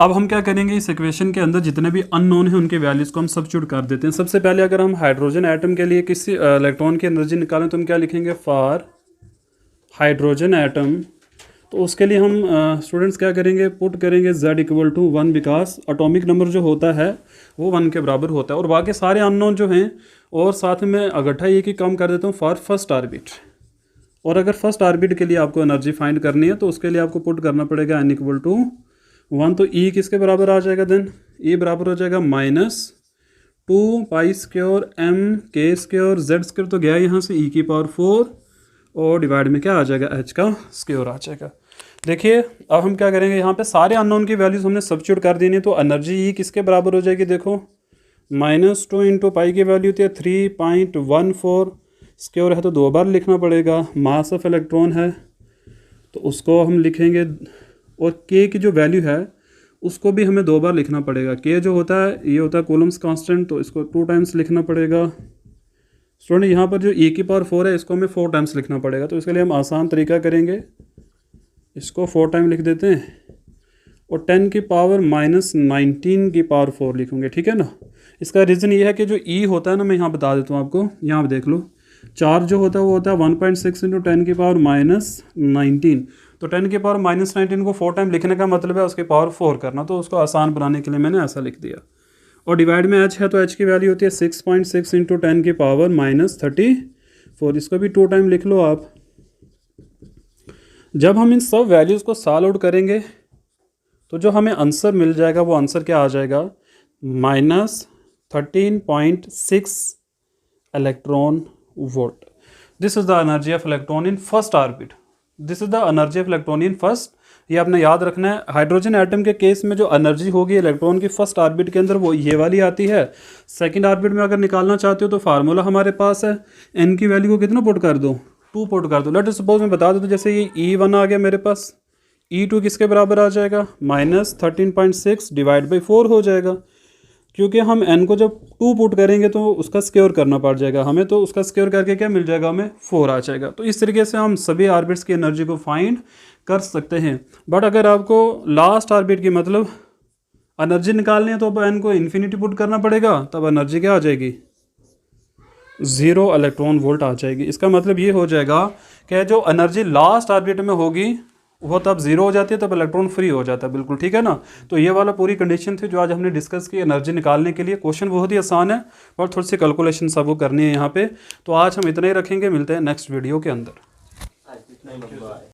अब हम क्या करेंगे, इस इक्वेशन के अंदर जितने भी अननोन हैं उनके वैल्यूज़ को हम सब्स्टिट्यूट कर देते हैं। सबसे पहले अगर हम हाइड्रोजन एटम के लिए किसी इलेक्ट्रॉन की एनर्जी निकालें तो हम क्या लिखेंगे, फॉर हाइड्रोजन एटम। तो उसके लिए हम स्टूडेंट्स क्या करेंगे, पुट करेंगे Z=1 बिकॉज एटॉमिक नंबर जो होता है वो 1 के बराबर होता है। और बाकी सारे अननोन जो हैं, और साथ में अगट्ठा ये कि कम कर देता हूँ फॉर फर्स्ट ऑर्बिट। और अगर फर्स्ट ऑर्बिट के लिए आपको एनर्जी फाइंड करनी है तो उसके लिए आपको पुट करना पड़ेगा n=1। तो E किसके बराबर आ जाएगा, देन E बराबर हो जाएगा -2π² m k²z² तो गया यहाँ से e⁴ और डिवाइड में क्या आ जाएगा, h² आ जाएगा। देखिए अब हम क्या करेंगे, यहाँ पे सारे अननोन की वैल्यूज हमने सब्स्टिट्यूट कर देनी है। तो एनर्जी E किसके बराबर हो जाएगी, देखो -2 × पाई की वैल्यू थी 3.14 स्क्वायर है तो 2 बार लिखना पड़ेगा। मास ऑफ इलेक्ट्रॉन है तो उसको हम लिखेंगे, और K की जो वैल्यू है उसको भी हमें 2 बार लिखना पड़ेगा। K जो होता है ये होता है कूलम्स कांस्टेंट, तो इसको 2 टाइम्स लिखना पड़ेगा। स्टूडेंट यहाँ पर जो e⁴ है इसको हमें 4 टाइम्स लिखना पड़ेगा। तो इसके लिए हम आसान तरीका करेंगे, इसको 4 टाइम लिख देते हैं और 10⁻⁻⁹ लिखूंगे, ठीक है ना। इसका रीज़न ये है कि जो E होता है ना, मैं यहाँ बता देता हूँ आपको, यहाँ देख लो, चार्ज जो होता है वो होता है 1.6 × 10⁻⁻19। तो 10⁻⁻19 को 4 टाइम लिखने का मतलब है उसकी पावर 4 करना। तो उसको आसान बनाने के लिए मैंने ऐसा लिख दिया। और डिवाइड में h है तो h की वैल्यू होती है 6.6 × 10⁻⁻34। इसको भी 2 टाइम लिख लो आप। जब हम इन सब वैल्यूज़ को सॉल्व आउट करेंगे तो जो हमें आंसर मिल जाएगा वो आंसर क्या आ जाएगा, -13.6 electron volt. This is the energy of electron in first orbit. This is the energy of electron in first. ये आपने याद रखना है। हाइड्रोजन एटम के केस में जो एनर्जी होगी इलेक्ट्रॉन की फर्स्ट ऑर्बिट के अंदर वो ये वाली आती है। सेकंड ऑर्बिट में अगर निकालना चाहते हो तो फार्मूला हमारे पास है, n की वैल्यू को कितना पुट कर दो, 2 पुट कर दो। लेट सपोज मैं बता दूँ, जैसे ये E1 आ गया मेरे पास, E2 किसके बराबर आ जाएगा, -13.6 डिवाइड बाई 4 हो जाएगा। क्योंकि हम n को जब 2 पुट करेंगे तो उसका स्क्वायर करना पड़ जाएगा हमें, तो उसका स्क्वायर करके क्या मिल जाएगा हमें, 4 आ जाएगा। तो इस तरीके से हम सभी ऑर्बिट्स की एनर्जी को फाइंड कर सकते हैं। बट अगर आपको लास्ट ऑर्बिट की मतलब एनर्जी निकालनी है तो अब n को इन्फिनिटी पुट करना पड़ेगा, तब एनर्जी क्या आ जाएगी, 0 इलेक्ट्रॉन वोल्ट आ जाएगी। इसका मतलब ये हो जाएगा कि जो एनर्जी लास्ट ऑर्बिट में होगी वो तब 0 हो जाती है, तब इलेक्ट्रॉन फ्री हो जाता है, बिल्कुल ठीक है ना। तो ये वाला पूरी कंडीशन थी जो आज हमने डिस्कस की एनर्जी निकालने के लिए। क्वेश्चन बहुत ही आसान है और थोड़ी सी कैलकुलेशन सबको करनी है यहाँ पे। तो आज हम इतना ही रखेंगे, मिलते हैं नेक्स्ट वीडियो के अंदर।